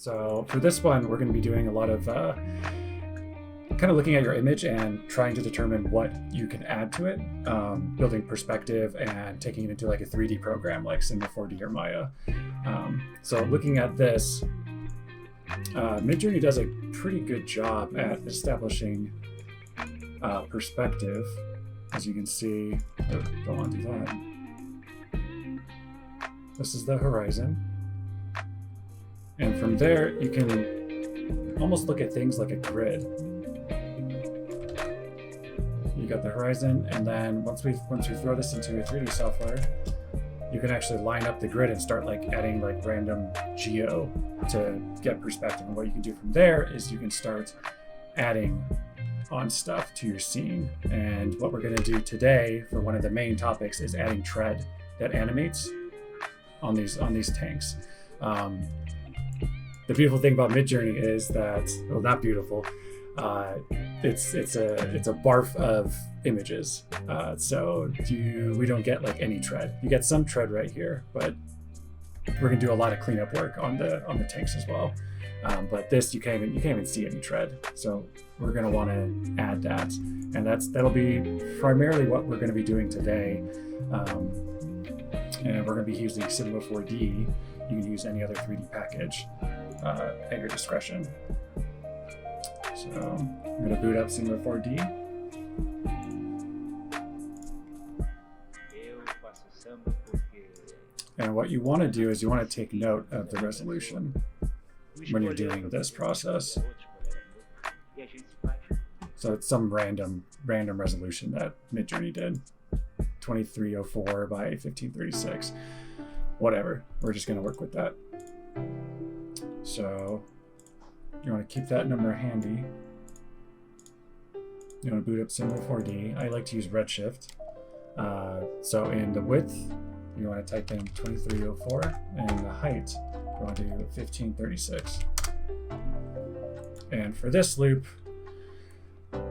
So for this one, we're going to be doing a lot of kind of looking at your image and trying to determine what you can add to it, building perspective and taking it into like a 3D program like Cinema 4D or Maya. So looking at this, Midjourney does a pretty good job at establishing perspective. As you can see, don't want to do that. This is the horizon. And from there, you can almost look at things like a grid. You got the horizon, and then once we throw this into a 3D software, you can actually line up the grid and start like adding like random geo to get perspective. And what you can do from there is you can start adding on stuff to your scene. And what we're going to do today for one of the main topics is adding tread that animates on these tanks. The beautiful thing about Midjourney is that, well, not beautiful. It's a barf of images. So we don't get like any tread. You get some tread right here, but we're gonna do a lot of cleanup work on the tanks as well. But this you can't even see any tread. So we're gonna want to add that, and that'll be primarily what we're gonna be doing today. And we're gonna be using Cinema 4D. You can use any other 3D package at your discretion. So I'm going to boot up Cinema 4D. And what you want to do is you want to take note of the resolution when you're doing this process. So it's some random resolution that Midjourney did. 2304 by 1536. Whatever, we're just going to work with that. So you want to keep that number handy. You want to boot up Cinema 4D. I like to use Redshift. So in the width, you want to type in 2304, and the height, you want to do 1536. And for this loop,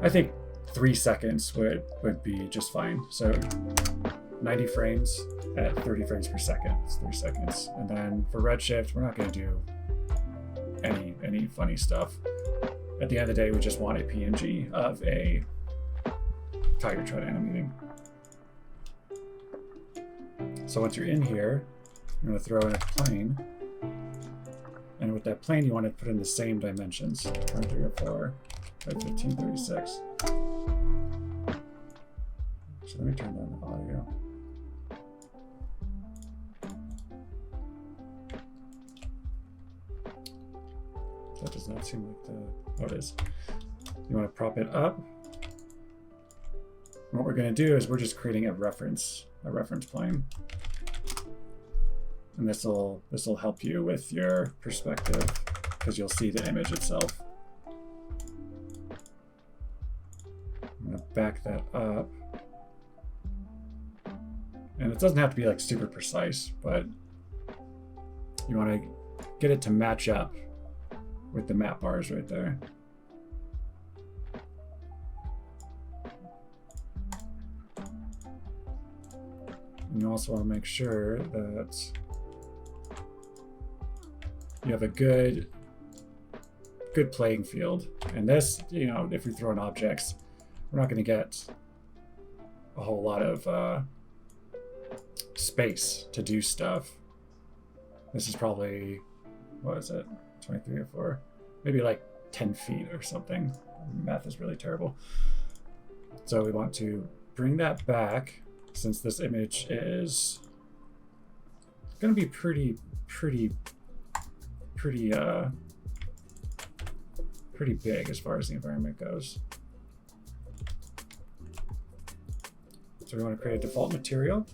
I think 3 seconds would be just fine. So 90 frames at 30 frames per second. It's 3 seconds. And then for Redshift, we're not going to do any funny stuff. At the end of the day, we just want a PNG of a tiger tread animating. So once you're in here, you're going to throw in a plane. And with that plane, you want to put in the same dimensions, 2304 by 1536. So let me turn down the audio. That does not seem like oh, it is. You want to prop it up. And what we're going to do is we're just creating a reference plane. And this will help you with your perspective because you'll see the image itself. I'm going to back that up. And it doesn't have to be like super precise, but you want to get it to match up with the map bars right there. And you also want to make sure that you have a good playing field. And this, if we throw in objects, we're not going to get a whole lot of space to do stuff. This is probably, what is it? 23 or 4, maybe like 10 feet or something. Math is really terrible. So we want to bring that back, since this image is going to be pretty big as far as the environment goes. So we want to create a default material.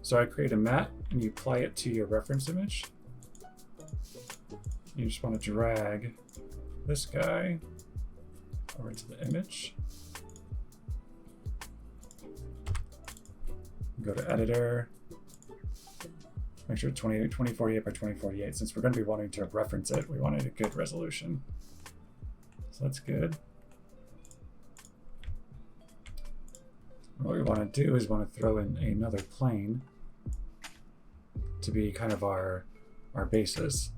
So I create a matte and you apply it to your reference image. You just want to drag this guy over to the image. Go to editor. Make sure 2048 by 2048. Since we're going to be wanting to reference it, we wanted a good resolution. So that's good. What we want to do is want to throw in another plane to be kind of our our bases.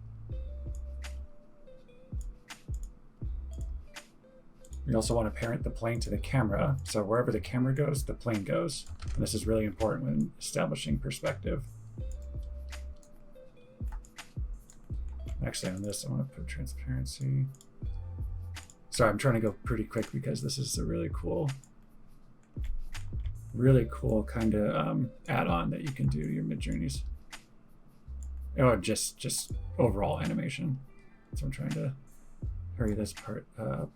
We also want to parent the plane to the camera. So wherever the camera goes, the plane goes. And this is really important when establishing perspective. Actually, on this, I want to put transparency. Sorry, I'm trying to go pretty quick because this is a really cool kind of add-on that you can do to your Midjourneys. Or just overall animation. So I'm trying to hurry this part up.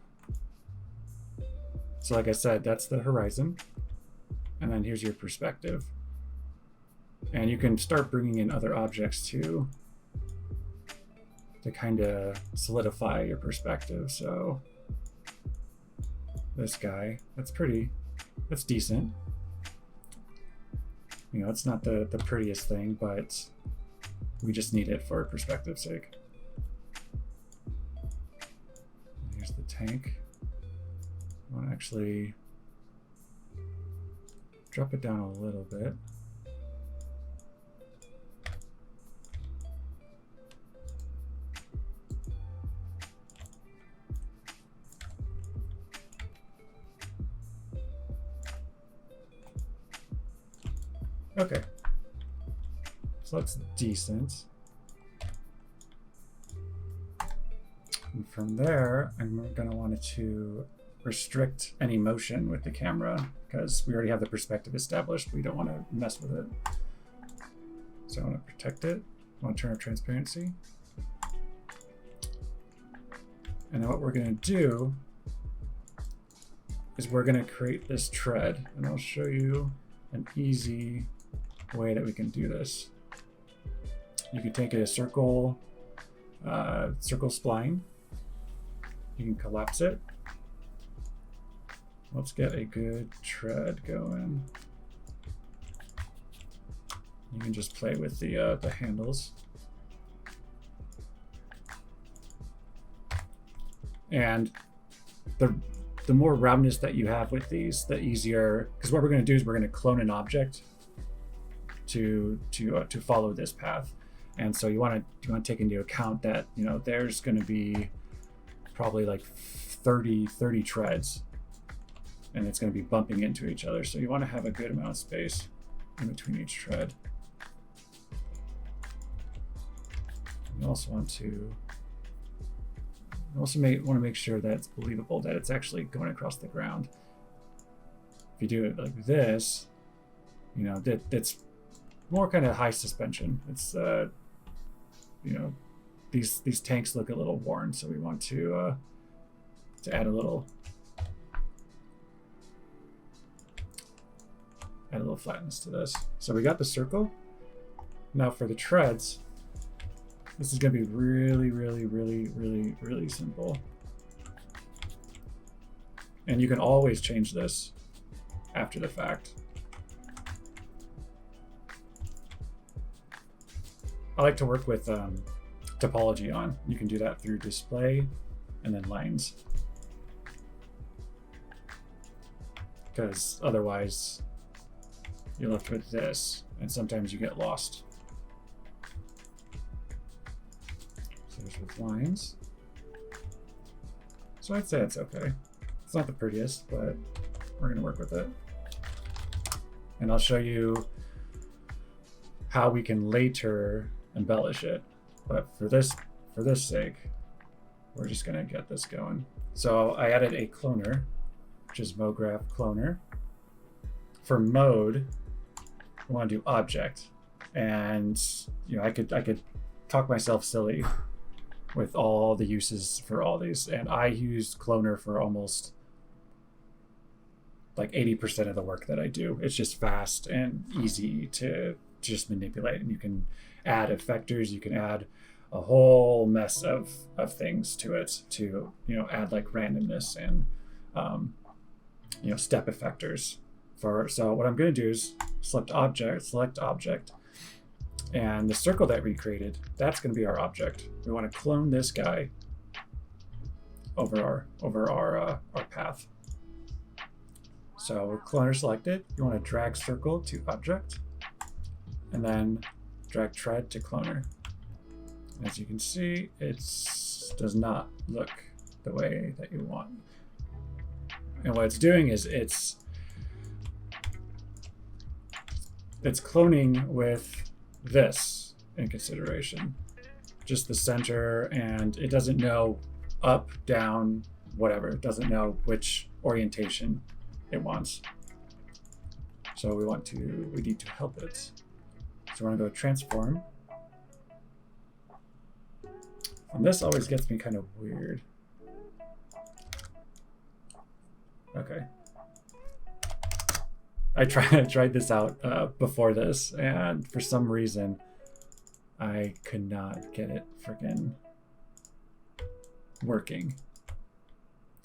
So like I said, that's the horizon. And then here's your perspective. And you can start bringing in other objects too to kind of solidify your perspective. So this guy, that's decent. You know, it's not the prettiest thing, but we just need it for perspective's sake. Here's the tank. I want to actually drop it down a little bit. Okay, so that's decent. And from there, I'm gonna want to restrict any motion with the camera because we already have the perspective established. We don't want to mess with it. So I want to protect it. I want to turn off transparency. And then what we're going to do is we're going to create this tread, and I'll show you an easy way that we can do this. You can take a circle spline. You can collapse it. Let's get a good tread going. You can just play with the handles. And the more roundness that you have with these, the easier, because what we're going to do is we're going to clone an object to follow this path. And so you want to take into account that, you know, there's going to be probably like 30 treads, and it's going to be bumping into each other. So you want to have a good amount of space in between each tread. You also want to make sure that it's believable that it's actually going across the ground. If you do it like this, you know, that's more kind of high suspension. It's you know, these tanks look a little worn, so we want to add a little flatness to this. So we got the circle. Now for the treads, this is going to be really, really, really, really, really simple. And you can always change this after the fact. I like to work with topology on. You can do that through display and then lines. Because otherwise you're left with this, and sometimes you get lost. So there's with lines. So I'd say it's okay. It's not the prettiest, but we're going to work with it. And I'll show you how we can later embellish it. But for this sake, we're just going to get this going. So I added a cloner, which is MoGraph cloner. For mode, I want to do object, and you know, I could talk myself silly with all the uses for all these, and I use cloner for almost like 80% of the work that I do. It's just fast and easy to just manipulate, and you can add effectors, you can add a whole mess of things to it to, you know, add like randomness and you know, step effectors. So what I'm going to do is select object, and the circle that we created, that's going to be our object. We want to clone this guy over our path. So with cloner selected, you want to drag circle to object, and then drag tread to cloner. As you can see, it does not look the way that you want. And what it's doing is it's cloning with this in consideration, just the center, and it doesn't know up, down, whatever. It doesn't know which orientation it wants. So we need to help it. So we're gonna go transform. And this always gets me kind of weird. Okay. I tried this out before this, and for some reason, I could not get it freaking working.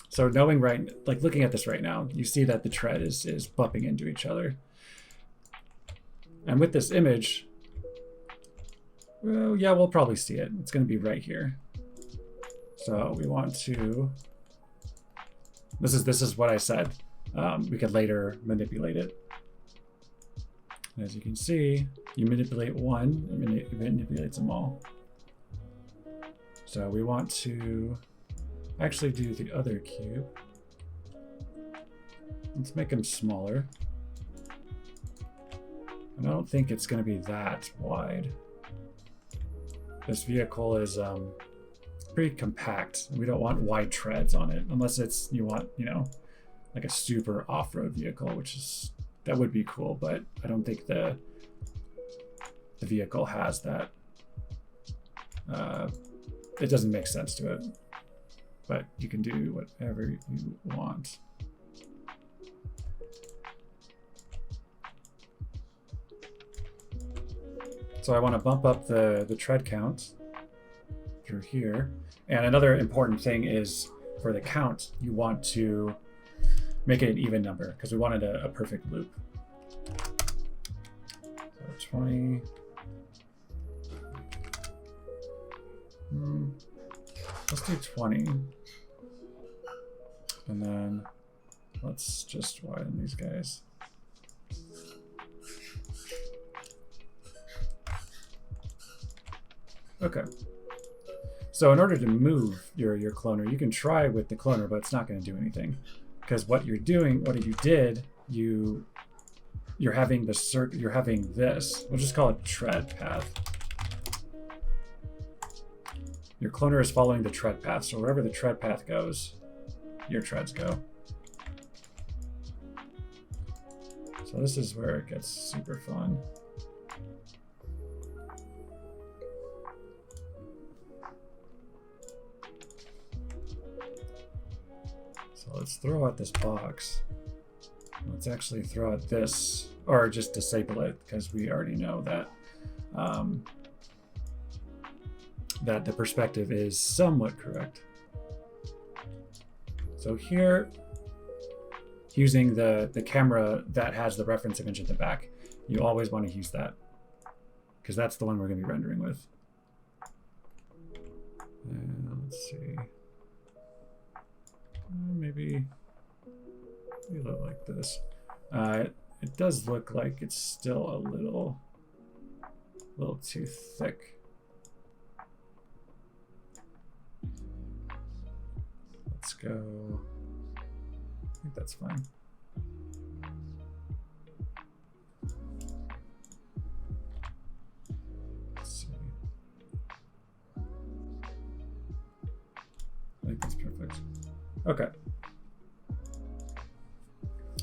So knowing looking at this right now, you see that the tread is bumping into each other. And with this image, well, yeah, we'll probably see it. It's going to be right here. So we want to. This is what I said. We could later manipulate it. And as you can see, you manipulate one, it manipulates them all. So we want to actually do the other cube. Let's make them smaller. And I don't think it's going to be that wide. This vehicle is pretty compact. We don't want wide treads on it, unless you want, like a super off-road vehicle, that would be cool, but I don't think the vehicle has that. It doesn't make sense to it, but you can do whatever you want. So I want to bump up the tread count through here. And another important thing is for the count, you want to make it an even number because we wanted a perfect loop. So 20. Let's do 20. And then let's just widen these guys. Okay. So in order to move your cloner, you can try with the cloner, but it's not going to do anything. Because what you did, you're having this, we'll just call it tread path. Your cloner is following the tread path, so wherever the tread path goes, your treads go. So this is where it gets super fun. So let's throw out this box. Let's actually throw out this, or just disable it, because we already know that that the perspective is somewhat correct. So here, using the camera that has the reference image at the back, you always want to use that, because that's the one we're going to be rendering with. And let's see. Maybe look like this. It does look like it's still a little too thick. Let's go. I think that's fine. Let's see. I think that's perfect. Okay.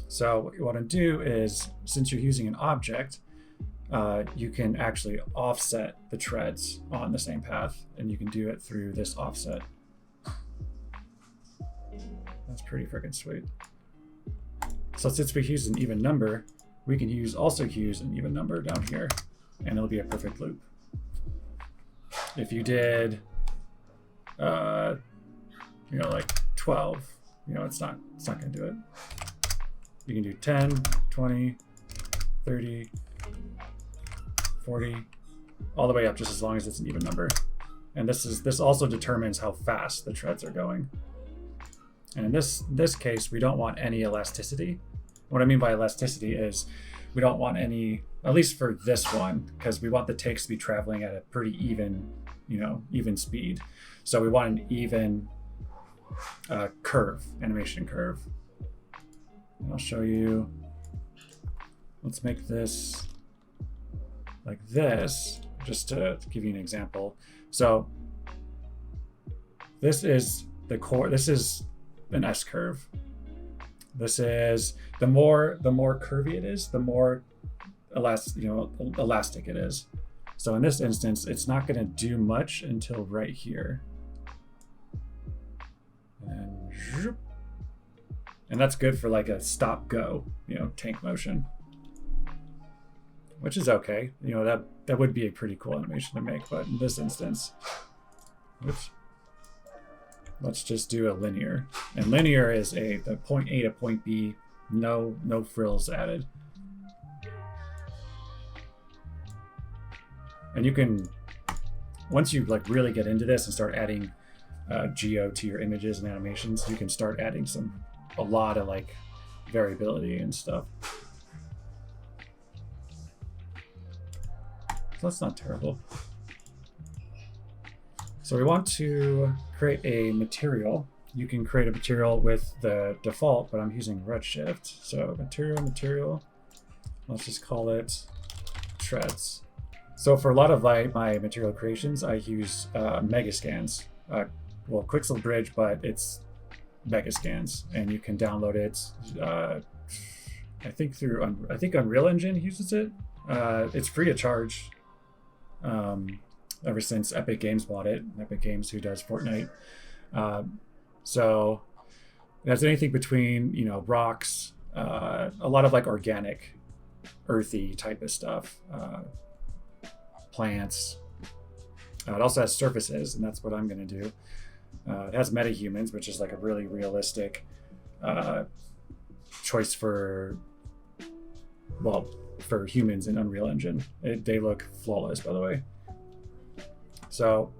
So what you want to do is, since you're using an object, you can actually offset the treads on the same path, and you can do it through this offset. That's pretty freaking sweet. So since we use an even number, we can also use an even number down here, and it'll be a perfect loop. If you did, like 12, it's not going to do it. You can do 10, 20, 30, 40, all the way up, just as long as it's an even number. And this also determines how fast the treads are going. And in this case, we don't want any elasticity. What I mean by elasticity is we don't want any, at least for this one, because we want the takes to be traveling at a pretty even even speed. So we want an even curve, animation curve. And I'll show you. Let's make this like this, just to give you an example. So this is the core. This is an S curve. This is the more curvy it is, the more elastic it is. So in this instance, it's not going to do much until right here. And that's good for like a stop go, tank motion, which is okay. That would be a pretty cool animation to make, but in this instance, oops, let's just do a linear. And linear is the point A to point B, no frills added. And you can, once you like really get into this and start adding geo to your images and animations, you can start adding a lot of like variability and stuff. So that's not terrible. So we want to create a material. You can create a material with the default, but I'm using Redshift. So material, let's just call it treads. So for a lot of my material creations, I use Megascans. Well, Quixel Bridge, but it's Megascans, and you can download it. I think Unreal Engine uses it. It's free of charge. Ever since Epic Games bought it, Epic Games, who does Fortnite. So it has anything between rocks, a lot of like organic, earthy type of stuff, plants. It also has surfaces, and that's what I'm going to do. It has metahumans, which is like a really realistic choice for humans in Unreal Engine. They look flawless, by the way. So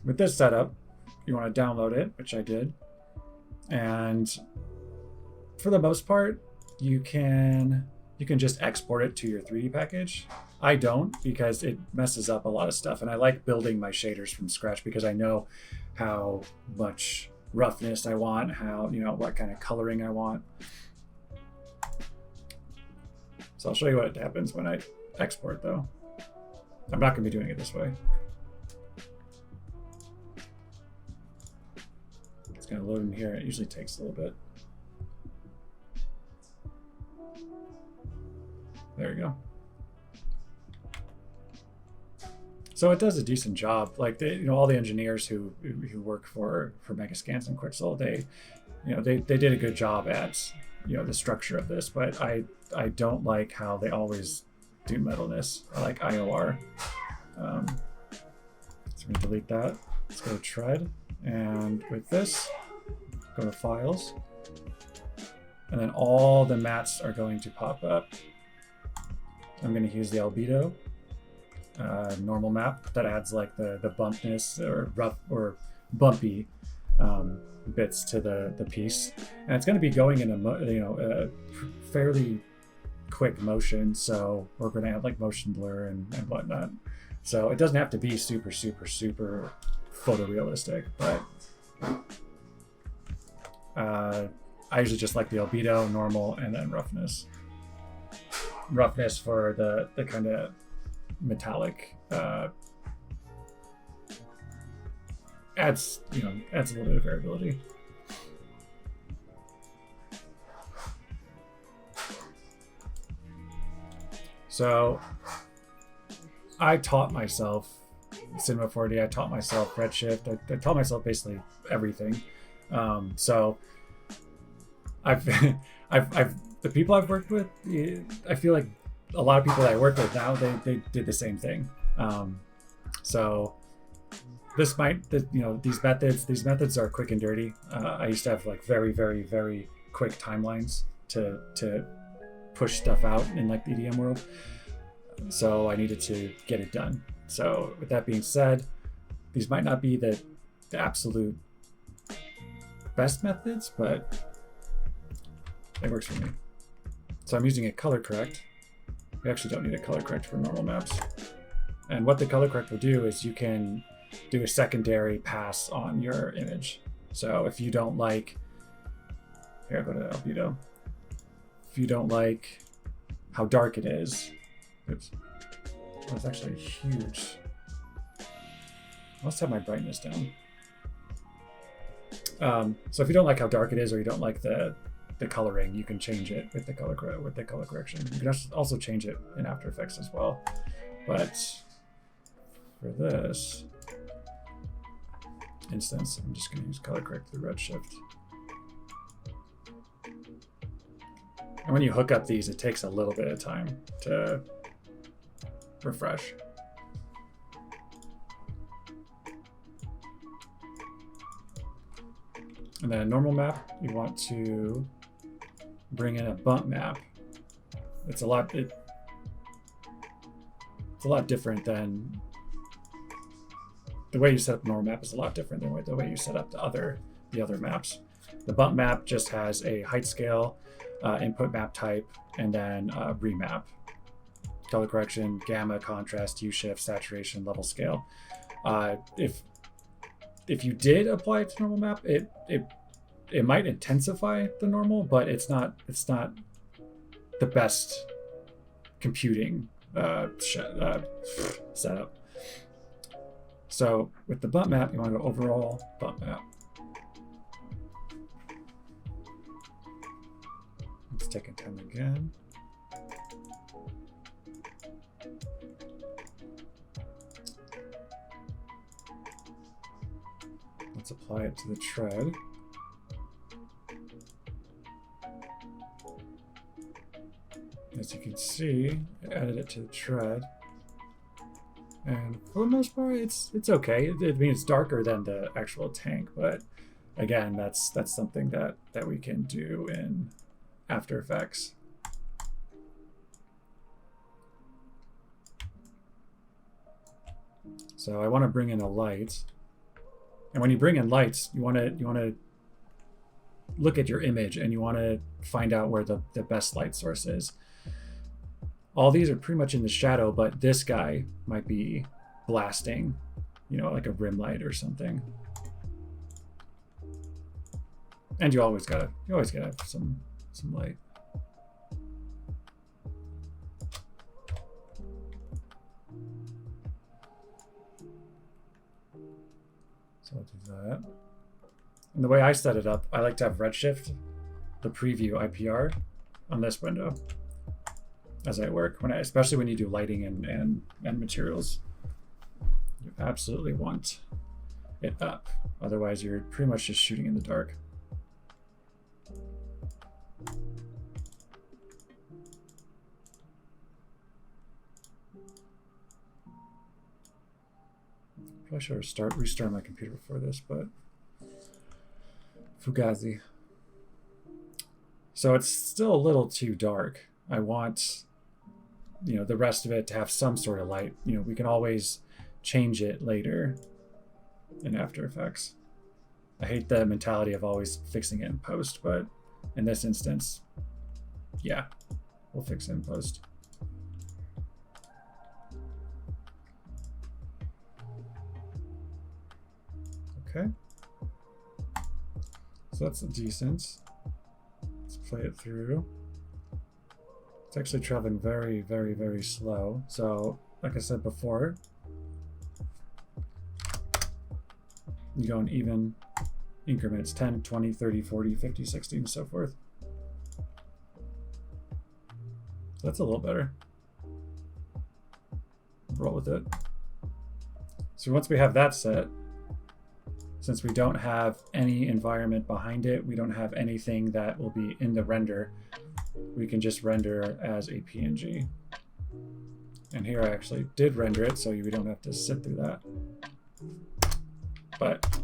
with this setup, you want to download it, which I did. And for the most part, you can just export it to your 3D package. I don't, because it messes up a lot of stuff. And I like building my shaders from scratch because I know how much roughness I want, what kind of coloring I want. So I'll show you what happens when I export though. I'm not going to be doing it this way. It's going to load in here. It usually takes a little bit. There you go. So it does a decent job. Like all the engineers who work for Megascans and Quixel, they did a good job at the structure of this. But I don't like how they always do metalness. I like IOR. So I'm gonna delete that. Let's go to Tread, and with this, go to Files, and then all the mats are going to pop up. I'm going to use the albedo normal map that adds like the bumpness or rough or bumpy bits to the piece, and it's going to be going in a fairly quick motion. So we're going to add like motion blur and whatnot. So it doesn't have to be super photorealistic, but I usually just like the albedo, normal, and then roughness. Roughness for the kind of metallic adds a little bit of variability. So I taught myself Cinema 4D. I taught myself Redshift. I taught myself basically everything. So I've the people I've worked with, I feel like a lot of people that I work with now, they did the same thing. So this these methods are quick and dirty. I used to have like very quick timelines to push stuff out in like the EDM world. So I needed to get it done. So with that being said, these might not be the absolute best methods, but it works for me. So I'm using a color correct. We actually don't need a color correct for normal maps. And what the color correct will do is you can do a secondary pass on your image. So if you don't like, here, I'll go to albedo. If you don't like how dark it is, oops, that's actually huge. Let's have my brightness down. So if you don't like how dark it is, or you don't like the coloring, you can change it with the color correction. You can also change it in After Effects as well. But for this instance, I'm just going to use color correct through Redshift. And when you hook up these, it takes a little bit of time to refresh. And then a normal map, you want to bring in a bump map. It's a lot different than the way you set up normal map is a lot different than the way you set up the other maps. The bump map just has a height scale, input map type, and then remap, color correction, gamma, contrast, hue shift, saturation, level scale. If you did apply it to normal map, it might intensify the normal, but it's not the best computing setup. So with the bump map, you want to go overall bump map. Let's take a 10 again. Let's apply it to the tread. As you can see, I added it to the tread. And for the most part, it's okay. I mean, it's darker than the actual tank, but again, that's something that we can do in After Effects. So I want to bring in a light. And when you bring in lights, you want to look at your image and you want to find out where the best light source is. All these are pretty much in the shadow, but this guy might be blasting, like a rim light or something. And you always gotta have some light. So I'll do that. And the way I set it up, I like to have Redshift, the preview IPR, on this window as I work. Especially when you do lighting and materials, you absolutely want it up. Otherwise, you're pretty much just shooting in the dark. Probably should restart my computer before this, but Fugazi. So it's still a little too dark. I want, the rest of it to have some sort of light. We can always change it later in After Effects. I hate the mentality of always fixing it in post, but in this instance, yeah, we'll fix it in post. Okay. So that's decent. Let's play it through. It's actually traveling very, very, very slow. So, like I said before, you go in even increments, 10, 20, 30, 40, 50, 60, and so forth. So that's a little better. Roll with it. So once we have that set, since we don't have any environment behind it, we don't have anything that will be in the render, we can just render as a PNG. And here I actually did render it, so we don't have to sit through that. But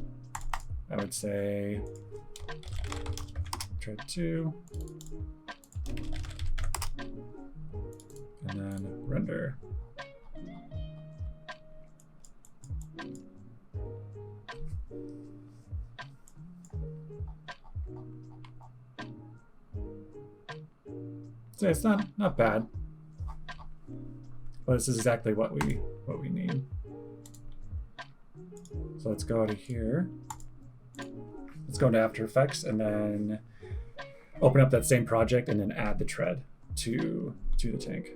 I would say tread 2, and then render. So it's not bad, but this is exactly what we need. So let's go to here. Let's go into After Effects and then open up that same project and then add the tread to the tank.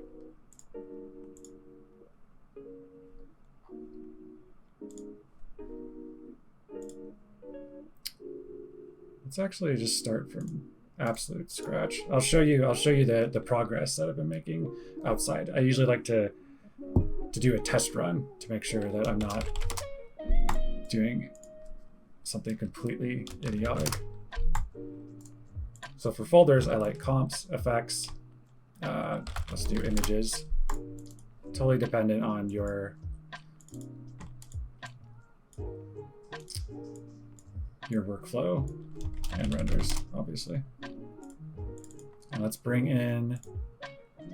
Let's actually just start from absolute scratch. I'll show you the progress that I've been making outside. I usually like to do a test run to make sure that I'm not doing something completely idiotic. So for folders, I like comps, effects. Let's do images. Totally dependent on your workflow and renders, obviously. And let's bring in,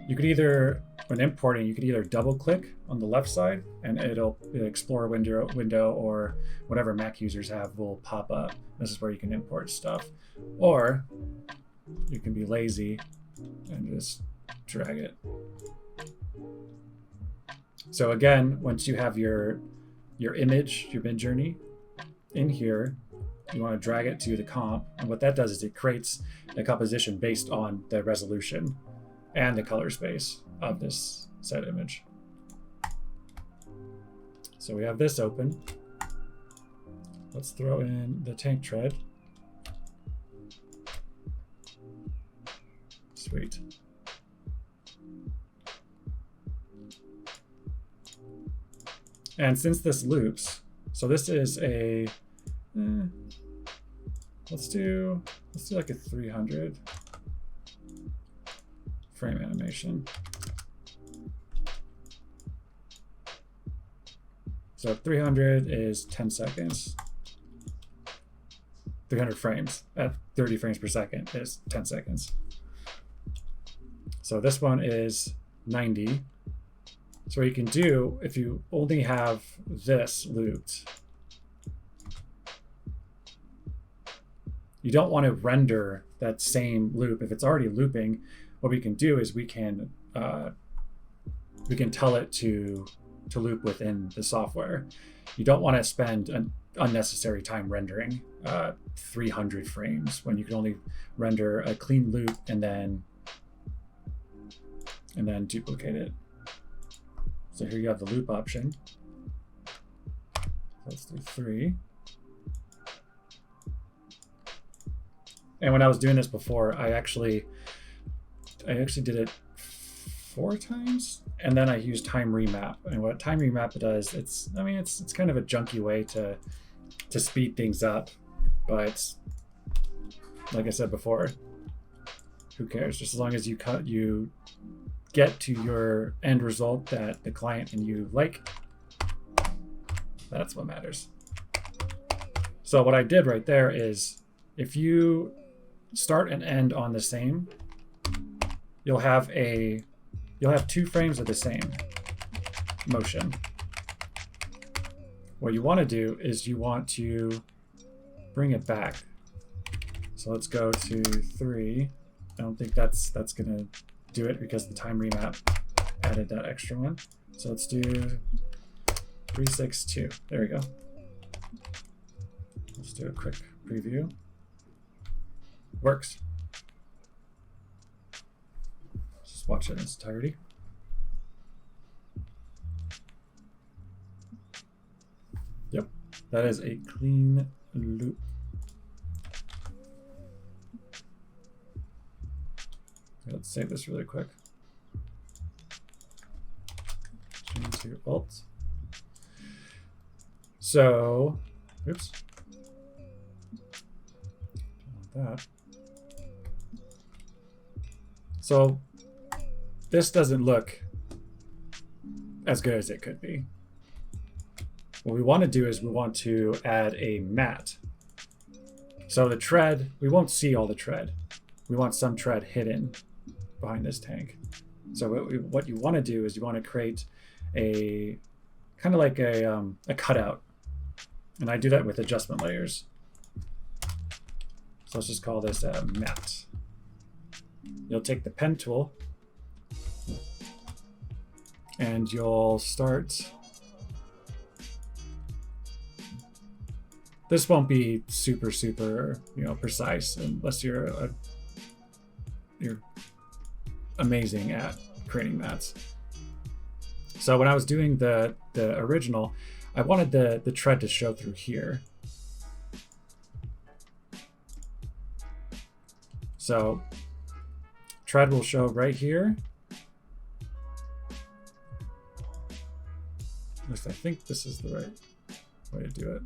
you could either, when importing, you could either double click on the left side and it'll Explorer window or whatever Mac users have will pop up. This is where you can import stuff. Or you can be lazy and just drag it. So again, once you have your image, your Midjourney in here, you want to drag it to the comp, and what that does is it creates a composition based on the resolution and the color space of this set image. So we have this open. Let's throw in the tank tread. Sweet. And since this loops, so this is a let's do like a 300 frame animation. So 300 is 10 seconds. 300 frames at 30 frames per second is 10 seconds. So this one is 90. So what you can do, if you only have this looped, you don't want to render that same loop. If it's already looping, what we can do is we can tell it to loop within the software. You don't want to spend an unnecessary time rendering 300 frames when you can only render a clean loop and then duplicate it. So here you have the loop option. Let's do 3. And when I was doing this before, I actually did it 4 times, and then I used time remap. And what time remap does, it's kind of a junky way to speed things up, but like I said before, who cares? Just as long as you get to your end result that the client and you like, that's what matters. So what I did right there is, if you start and end on the same, you'll have 2 frames of the same motion. What you want to do is you want to bring it back. So let's go to 3. I don't think that's gonna do it because the time remap added that extra one. So let's do 362. There we go. Let's do a quick preview. Works. Just watch it in its entirety. Yep, that is a clean loop. Let's save this really quick. Change to Alt. So, oops. Don't want that. So this doesn't look as good as it could be. What we want to do is we want to add a matte. So the tread, we won't see all the tread. We want some tread hidden behind this tank. So what you want to do is you want to create a kind of like a cutout. And I do that with adjustment layers. So let's just call this a matte. You'll take the pen tool and you'll start this won't be super, you know, precise unless you're amazing at creating mats. So when I was doing the original, I wanted the tread to show through here. So tread will show right here. At least I think this is the right way to do it.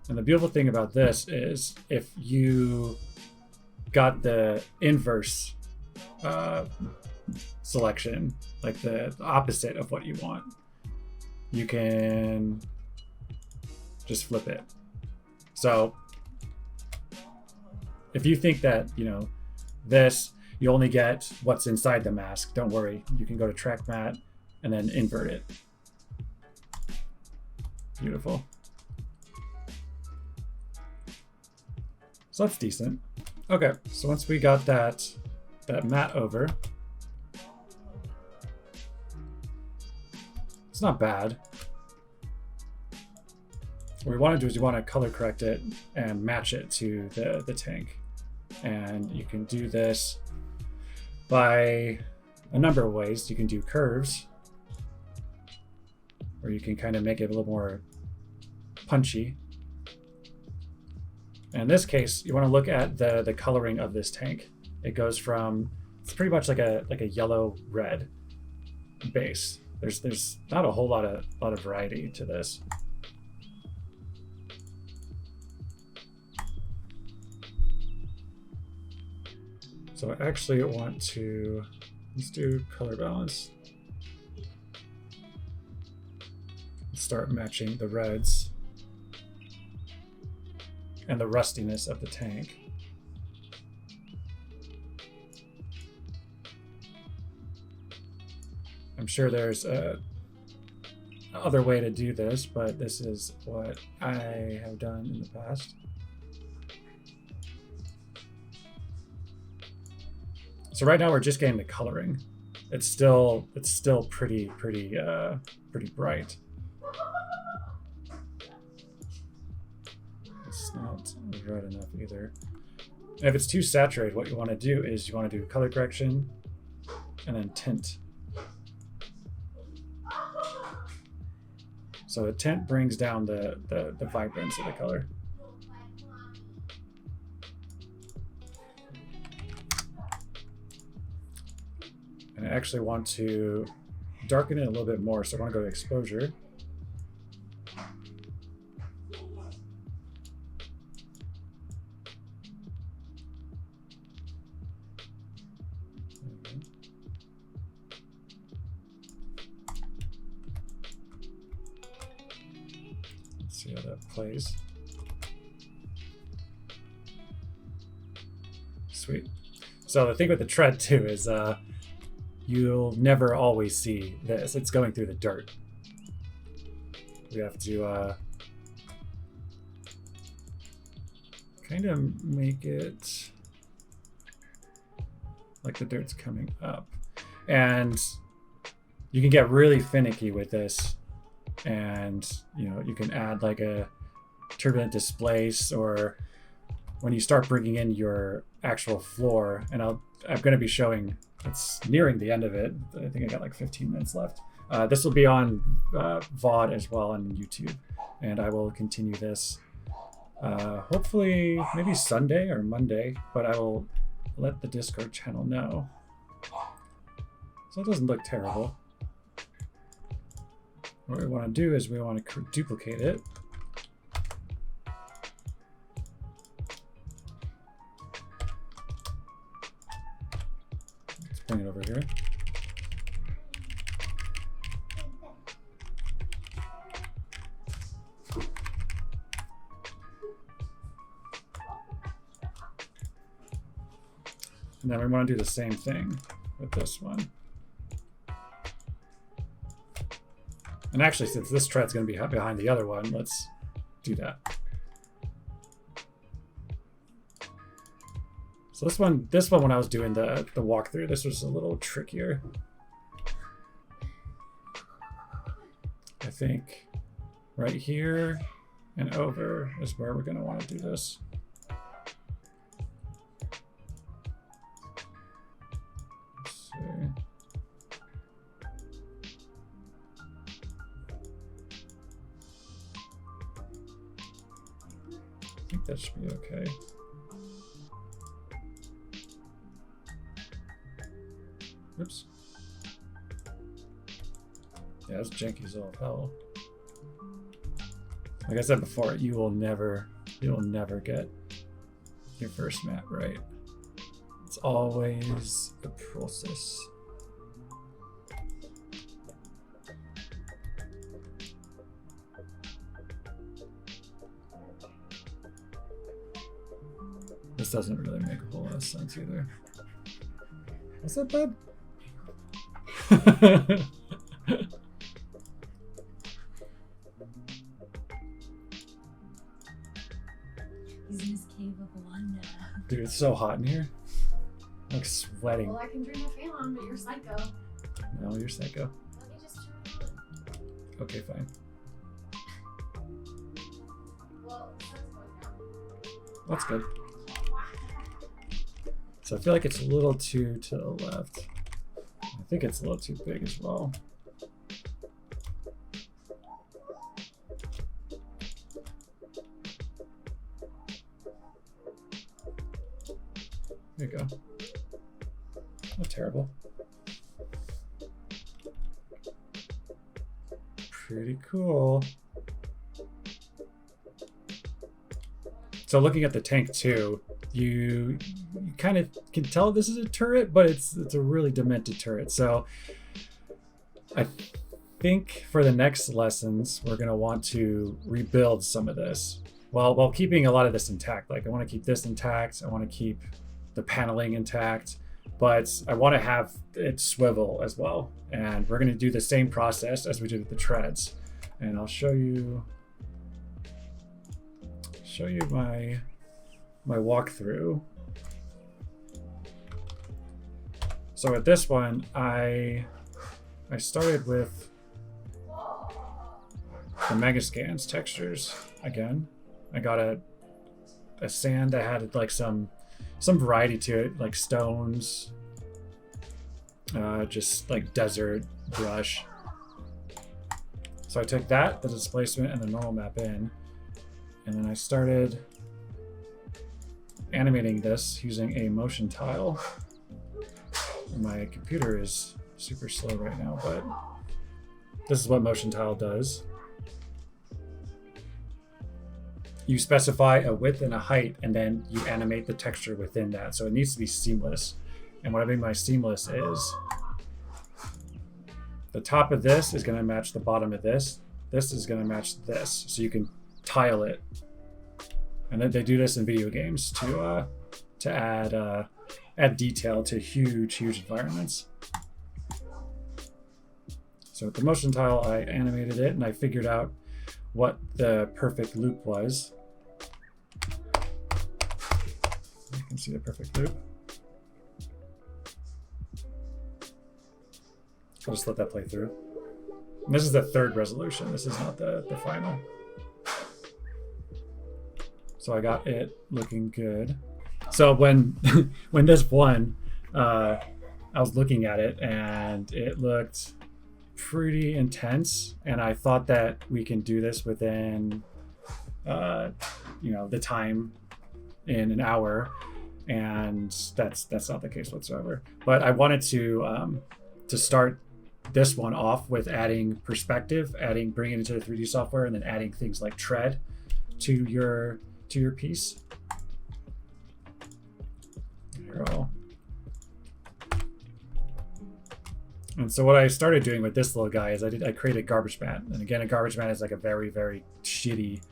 And the beautiful thing about this is if you got the inverse selection, like the opposite of what you want, you can just flip it. So if you think that, you know, this, you only get what's inside the mask, don't worry. You can go to track matte and then invert it. Beautiful. So that's decent. Okay, so once we got that matte over, it's not bad. What we want to do is you want to color correct it and match it to the tank. And you can do this by a number of ways. You can do curves, or you can kind of make it a little more punchy. In this case, you want to look at the coloring of this tank. It goes from, it's pretty much like a yellow red base. There's not a whole lot of variety to this. So I actually want to, let's do color balance. Start matching the reds and the rustiness of the tank. I'm sure there's a other way to do this, but this is what I have done in the past. So right now we're just getting the coloring. It's still pretty bright. It's not red enough either. And if it's too saturated, what you want to do is you want to do color correction and then tint. So the tint brings down the vibrance of the color. And I actually want to darken it a little bit more, so I want to go to exposure. Let's see how that plays. Sweet. So the thing with the tread too is you'll never always see this. It's going through the dirt. We have to kind of make it like the dirt's coming up. And you can get really finicky with this. And you know, you can add like a turbulent displace, or when you start bringing in your actual floor, and I'm going to be showing, it's nearing the end of it. I think I got like 15 minutes left. This will be on VOD as well on YouTube, and I will continue this hopefully maybe Sunday or Monday, but I will let the Discord channel know. So it doesn't look terrible. What we want to do is we want to duplicate it. Let's bring it over here. And then we want to do the same thing with this one. And actually, since this tread's going to be behind the other one, let's do that. So this one when I was doing the walkthrough, this was a little trickier. think right here and over is where we're going to want to do this. Let's see. I think that should be okay. Oops. Yeah, it's janky as all hell. Like I said before, you will never get your first map right. It's always a process. This doesn't really make a whole lot of sense either. What's up, bud? He's in his cave of wonder. Dude, it's so hot in here. I'm like sweating. Well, I can turn the fan on, but you're psycho. No, you're psycho. Let me just turn it on. Okay, fine. Well, the sun's going down. That's good. So I feel like it's a little too to the left. I think it's a little too big as well. There you go. Not terrible. Pretty cool. So looking at the tank too, you kind of can tell this is a turret, but it's a really demented turret. So I think for the next lessons, we're going to want to rebuild some of this while keeping a lot of this intact. Like I want to keep this intact. I want to keep the paneling intact, but I want to have it swivel as well. And we're going to do the same process as we did with the treads. And I'll show you my walkthrough. So with this one, I started with the Megascans textures again. I got a sand that had like some variety to it, like stones, just like desert brush. So I took that, the displacement, and the normal map in, and then I started animating this using a motion tile. My computer is super slow right now, but this is what motion tile does. You specify a width and a height, and then you animate the texture within that. So it needs to be seamless. And what I mean by seamless is the top of this is going to match the bottom of this. This is going to match this. So you can tile it. And then they do this in video games to add detail to huge environments. So with the motion tile, I animated it and I figured out what the perfect loop was. You can see the perfect loop. I'll just let that play through. And this is the third resolution. This is not the final. So I got it looking good. So when this won, I was looking at it and it looked pretty intense, and I thought that we can do this within the time in an hour, and that's not the case whatsoever. But I wanted to start this one off with adding perspective, bringing it into the 3D software, and then adding things like tread to your piece. Here, and so what I started doing with this little guy is I created garbage man. And again, a garbage man is like a very, very shitty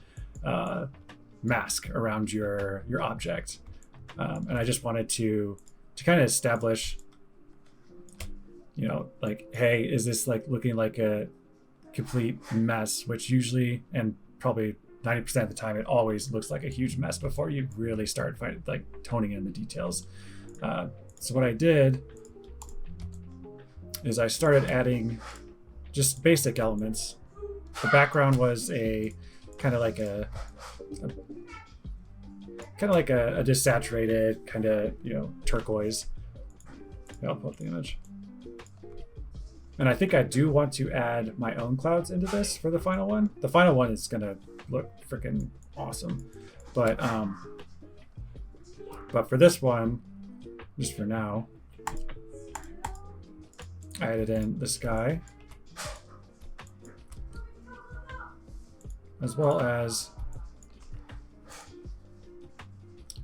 mask around your object. And I just wanted to kind of establish, like, hey, is this like looking like a complete mess? Which usually, and probably 90% of the time, it always looks like a huge mess before you really start toning in the details. So what I did is I started adding just basic elements the background was a kind of like a desaturated kind of, you know, turquoise. I'll put the image. And I think I do want to add my own clouds into this for the final one. The final one is gonna look freaking awesome. But for this one, just for now, I added in the sky, as well as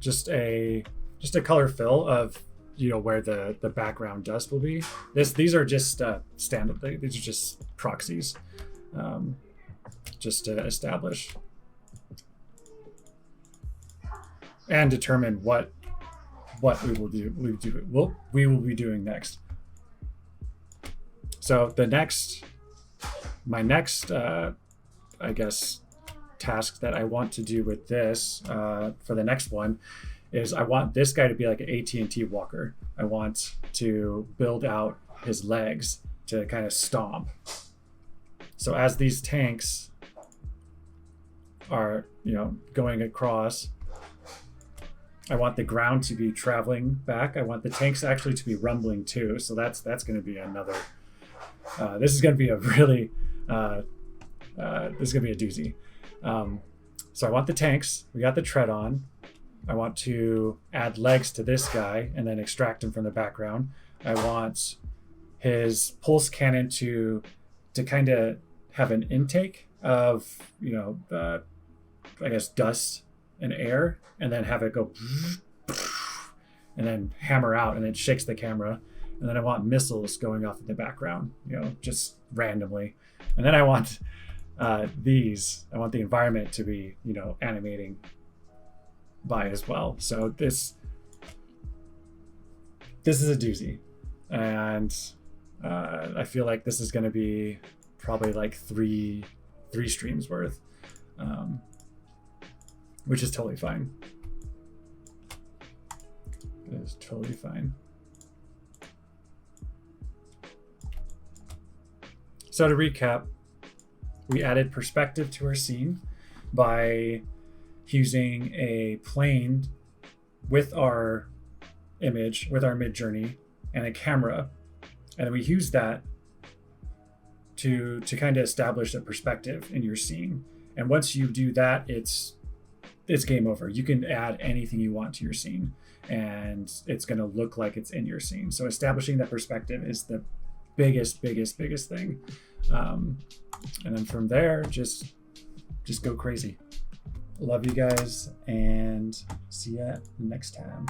just a color fill of, you know, where the background dust will be. These are just standard. These are just proxies, just to establish and determine what we will do. We will be doing next. So my next, I guess, task that I want to do with this for the next one is I want this guy to be like an AT&T walker. I want to build out his legs to kind of stomp. So as these tanks are, you know, going across, I want the ground to be traveling back. I want the tanks actually to be rumbling too. So that's going to be another. This is going to be a really. This is going to be a doozy. So I want the tanks. We got the tread on. I want to add legs to this guy and then extract him from the background. I want his pulse cannon to kind of have an intake of, you know, I guess dust and air, and then have it go and then hammer out, and it shakes the camera. And then I want missiles going off in the background, you know, just randomly. And then I want I want the environment to be, you know, animating by as well. So this is a doozy, and I feel like this is going to be probably like three streams worth, which is totally fine. It is totally fine. So to recap, we added perspective to our scene by using a plane with our image, with our Midjourney, and a camera. And then we use that to kind of establish a perspective in your scene. And once you do that, it's game over. You can add anything you want to your scene, and it's going to look like it's in your scene. So establishing that perspective is the biggest thing. And then from there, just go crazy. Love you guys, and see ya next time.